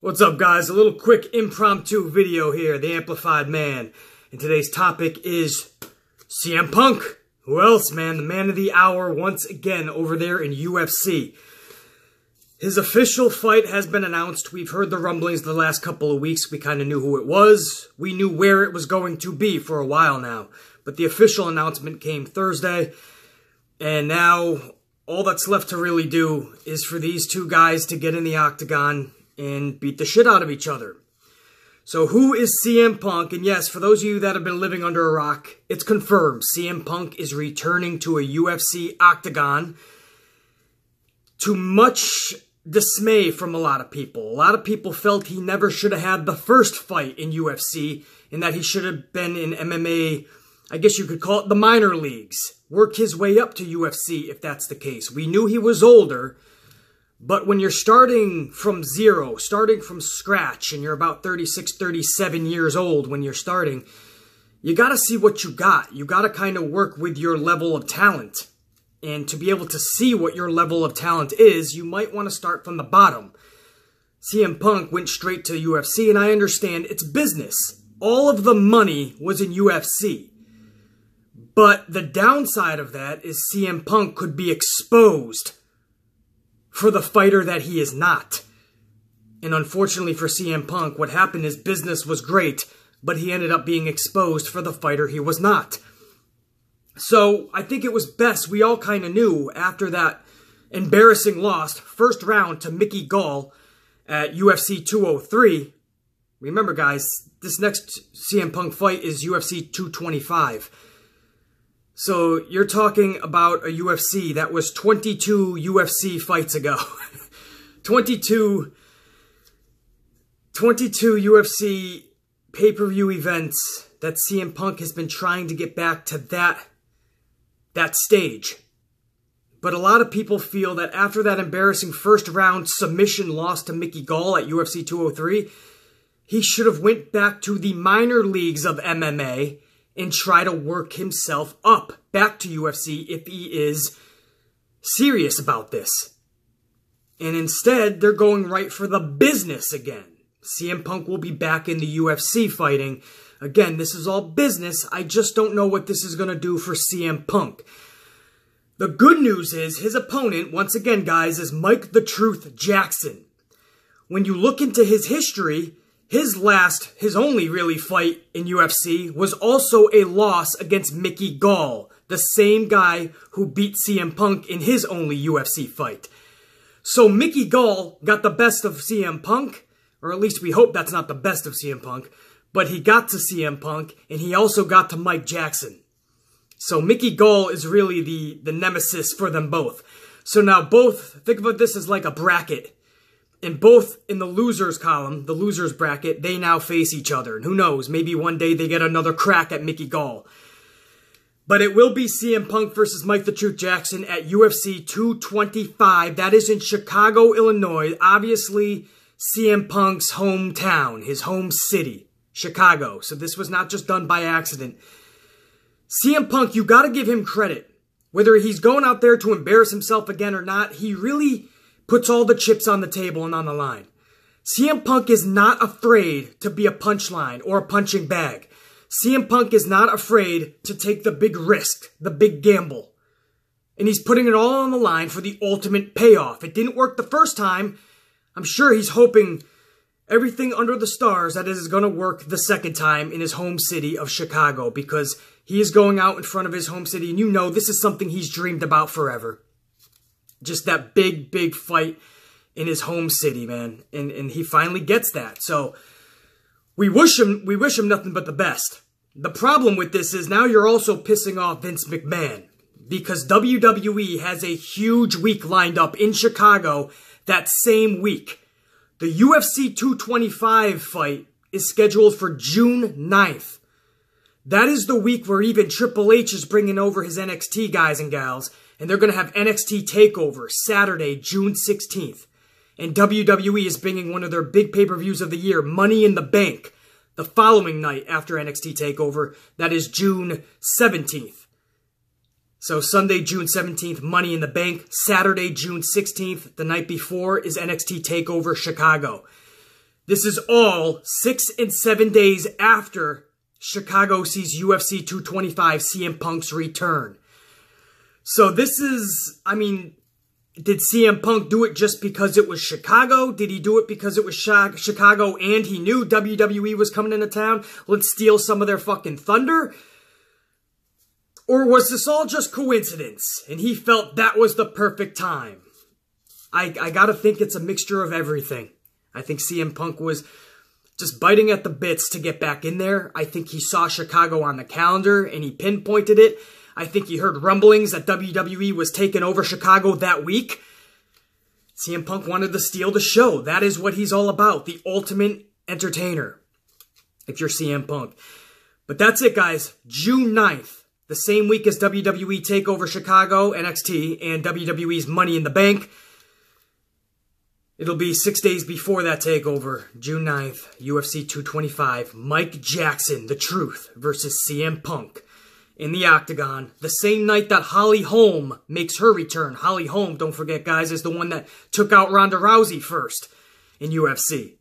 What's up, guys? A little quick impromptu video here, the Amplified Man. And today's topic is CM Punk. Who else, man? The man of the hour once again over there in UFC. His official fight has been announced. We've heard the rumblings the last couple of weeks. We kind of knew who it was. We knew where it was going to be for a while now. But the official announcement came Thursday. And now all that's left to really do is for these two guys to get in the octagon and beat the shit out of each other. So who is CM Punk? And yes, for those of you that have been living under a rock, it's confirmed. CM Punk is returning to a UFC octagon, to much dismay from a lot of people. A lot of people felt he never should have had the first fight in UFC, and that he should have been in MMA, I guess you could call it the minor leagues. Work his way up to UFC if that's the case. We knew he was older, but when you're starting from zero, starting from scratch, and you're about 36, 37 years old when you're starting, you got to see what you got. You got to kind of work with your level of talent. And to be able to see what your level of talent is, you might want to start from the bottom. CM Punk went straight to UFC, and I understand it's business. All of the money was in UFC. But the downside of that is CM Punk could be exposed for the fighter that he is not. And unfortunately for CM Punk, what happened is business was great, but he ended up being exposed for the fighter he was not. So I think it was best, we all kind of knew after that embarrassing loss, first round to Mickey Gall at UFC 203. Remember, guys, this next CM Punk fight is UFC 225. So you're talking about a UFC that was 22 UFC fights ago. 22 UFC pay-per-view events that CM Punk has been trying to get back to that stage. But a lot of people feel that after that embarrassing first round submission loss to Mickey Gall at UFC 203, he should have went back to the minor leagues of MMA and try to work himself up back to UFC if he is serious about this. And instead, they're going right for the business again. CM Punk will be back in the UFC fighting. Again, this is all business. I just don't know what this is going to do for CM Punk. The good news is his opponent, once again, guys, is Mike the Truth Jackson. When you look into his history, his only really fight in UFC was also a loss against Mickey Gall, the same guy who beat CM Punk in his only UFC fight. So Mickey Gall got the best of CM Punk, or at least we hope that's not the best of CM Punk, but he got to CM Punk, and he also got to Mike Jackson. So Mickey Gall is really the nemesis for them both. So now both, think about this as like a bracket. And both in the losers column, the losers bracket, they now face each other. And who knows, maybe one day they get another crack at Mickey Gall. But it will be CM Punk versus Mike the Truth Jackson at UFC 225. That is in Chicago, Illinois. Obviously, CM Punk's hometown, his home city, Chicago. So this was not just done by accident. CM Punk, you got to give him credit. Whether he's going out there to embarrass himself again or not, he really puts all the chips on the table and on the line. CM Punk is not afraid to be a punchline or a punching bag. CM Punk is not afraid to take the big risk, the big gamble. And he's putting it all on the line for the ultimate payoff. It didn't work the first time. I'm sure he's hoping everything under the stars that it is going to work the second time in his home city of Chicago, because he is going out in front of his home city, and you know this is something he's dreamed about forever. Just that big, big fight in his home city, man. And he finally gets that. So we wish him nothing but the best. The problem with this is now you're also pissing off Vince McMahon, because WWE has a huge week lined up in Chicago that same week. The UFC 225 fight is scheduled for June 9th. That is the week where even Triple H is bringing over his NXT guys and gals. And they're going to have NXT Takeover Saturday, June 16th. And WWE is bringing one of their big pay-per-views of the year, Money in the Bank, the following night after NXT Takeover. That is June 17th. So Sunday, June 17th, Money in the Bank. Saturday, June 16th, the night before, is NXT Takeover Chicago. This is all 6 and 7 days after Chicago sees UFC 225 CM Punk's return. So this is, I mean, did CM Punk do it just because it was Chicago? Did he do it because it was Chicago and he knew WWE was coming into town? Let's steal some of their fucking thunder? Or was this all just coincidence and he felt that was the perfect time? I gotta think it's a mixture of everything. I think CM Punk was just biting at the bits to get back in there. I think he saw Chicago on the calendar and he pinpointed it. I think he heard rumblings that WWE was taking over Chicago that week. CM Punk wanted to steal the show. That is what he's all about. The ultimate entertainer. If you're CM Punk. But that's it, guys. June 9th. The same week as WWE Takeover Chicago, NXT, and WWE's Money in the Bank. It'll be 6 days before that takeover. June 9th, UFC 225. Mike Jackson, The Truth, versus CM Punk in the Octagon. The same night that Holly Holm makes her return. Holly Holm, don't forget, guys, is the one that took out Ronda Rousey first in UFC.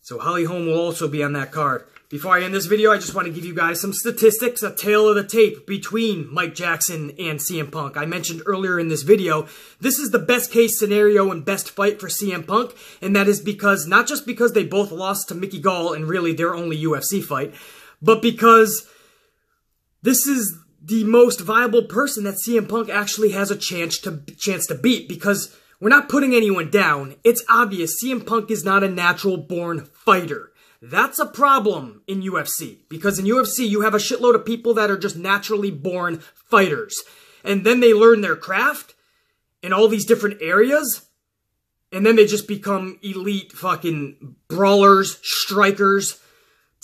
So Holly Holm will also be on that card. Before I end this video, I just want to give you guys some statistics, a tale of the tape between Mike Jackson and CM Punk. I mentioned earlier in this video, this is the best case scenario and best fight for CM Punk, and that is because, not just because they both lost to Mickey Gall and really their only UFC fight, but because this is the most viable person that CM Punk actually has a chance to beat, because we're not putting anyone down. It's obvious CM Punk is not a natural-born fighter. That's a problem in UFC, because in UFC you have a shitload of people that are just naturally born fighters, and then they learn their craft in all these different areas, and then they just become elite fucking brawlers, strikers,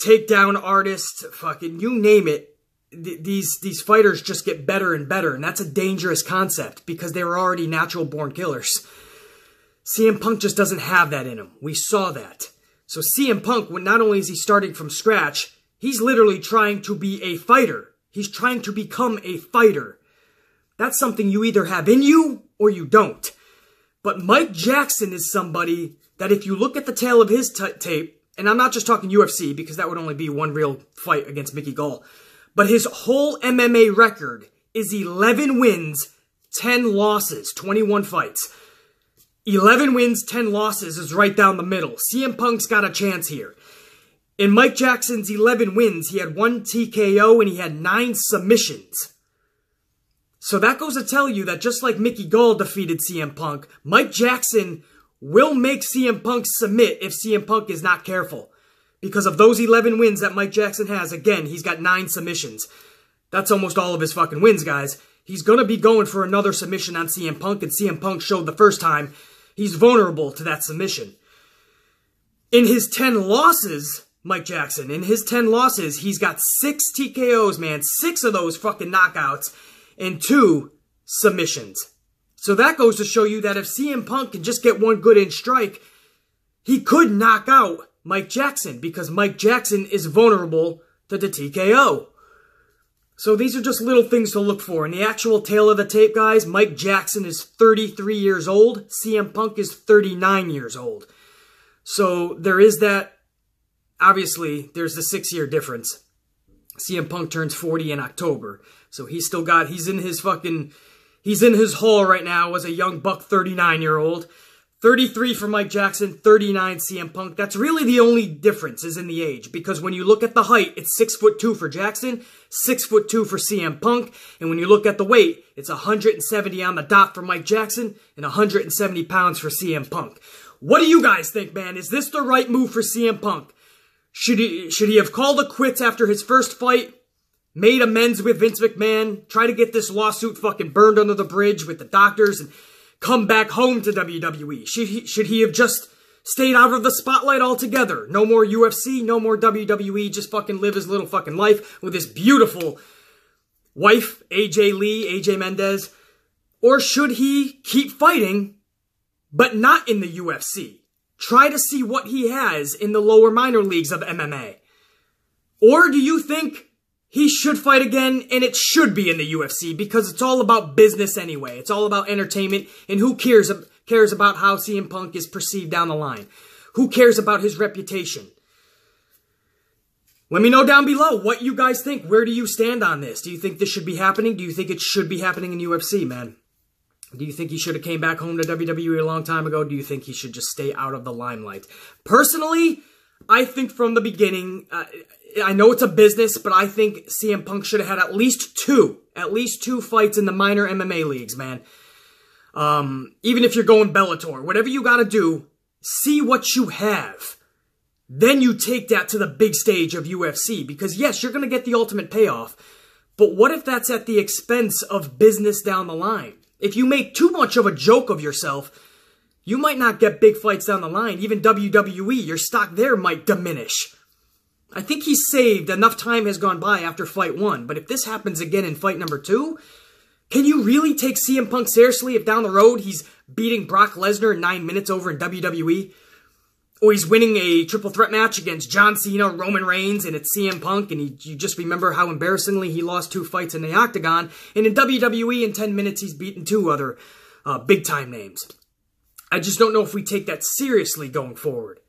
takedown artists, fucking you name it. These fighters just get better and better, and that's a dangerous concept because they were already natural born killers. CM Punk just doesn't have that in him. We saw that. So CM Punk, when not only is he starting from scratch, he's literally trying to be a fighter. He's trying to become a fighter. That's something you either have in you or you don't. But Mike Jackson is somebody that if you look at the tail of his tape, and I'm not just talking UFC because that would only be one real fight against Mickey Gall, but his whole MMA record is 11 wins, 10 losses, 21 fights. 11 wins, 10 losses is right down the middle. CM Punk's got a chance here. In Mike Jackson's 11 wins, he had 1 TKO and he had 9 submissions. So that goes to tell you that just like Mickey Gall defeated CM Punk, Mike Jackson will make CM Punk submit if CM Punk is not careful. Because of those 11 wins that Mike Jackson has, again, he's got 9 submissions. That's almost all of his fucking wins, guys. He's going to be going for another submission on CM Punk, and CM Punk showed the first time he's vulnerable to that submission. In his 10 losses, Mike Jackson, in his 10 losses, he's got 6 TKOs, man. 6 of those fucking knockouts and 2 submissions. So that goes to show you that if CM Punk can just get one good inch strike, he could knock out Mike Jackson because Mike Jackson is vulnerable to the TKO. So these are just little things to look for. In the actual tail of the tape, guys, Mike Jackson is 33 years old. CM Punk is 39 years old. So there is that. Obviously, there's the 6-year difference. CM Punk turns 40 in October. So he's still got, he's in his hall right now as a young buck 39-year-old. 33 for Mike Jackson, 39 CM Punk. That's really the only difference is in the age. Because when you look at the height, it's 6'2" for Jackson, 6'2" for CM Punk. And when you look at the weight, it's 170 on the dot for Mike Jackson and 170 pounds for CM Punk. What do you guys think, man? Is this the right move for CM Punk? Should he have called it quits after his first fight? Made amends with Vince McMahon? Try to get this lawsuit fucking burned under the bridge with the doctors and come back home to WWE? Should he have just stayed out of the spotlight altogether? No more UFC, no more WWE, just fucking live his little fucking life with his beautiful wife, AJ Mendez? Or should he keep fighting, but not in the UFC? Try to see what he has in the lower minor leagues of MMA. Or do you think he should fight again, and it should be in the UFC because it's all about business anyway. It's all about entertainment, and who cares about how CM Punk is perceived down the line? Who cares about his reputation? Let me know down below what you guys think. Where do you stand on this? Do you think this should be happening? Do you think it should be happening in UFC, man? Do you think he should have came back home to WWE a long time ago? Do you think he should just stay out of the limelight? Personally, I think from the beginning, I know it's a business, but I think CM Punk should have had at least two fights in the minor MMA leagues, man. Even if you're going Bellator, whatever you got to do, see what you have. Then you take that to the big stage of UFC, because yes, you're going to get the ultimate payoff, but what if that's at the expense of business down the line? If you make too much of a joke of yourself, you might not get big fights down the line. Even WWE, your stock there might diminish. I think he's saved. Enough time has gone by after fight 1, but if this happens again in fight number 2, can you really take CM Punk seriously if down the road he's beating Brock Lesnar in 9 minutes over in WWE? Or he's winning a triple threat match against John Cena, Roman Reigns, and it's CM Punk, and you just remember how embarrassingly he lost 2 fights in the Octagon, and in WWE in 10 minutes he's beaten 2 other big-time names. I just don't know if we take that seriously going forward.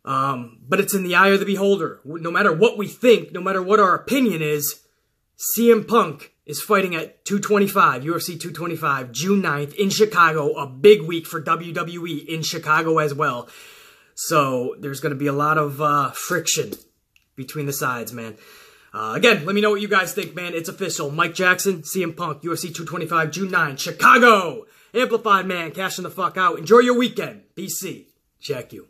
But it's in the eye of the beholder. No matter what we think, no matter what our opinion is, CM Punk is fighting at 225, UFC 225, June 9th in Chicago. A big week for WWE in Chicago as well. So there's going to be a lot of friction between the sides, man. Again, let me know what you guys think, man. It's official. Mike Jackson, CM Punk, UFC 225, June 9th, Chicago. Amplified, man. Cashing the fuck out. Enjoy your weekend. BC. Check you.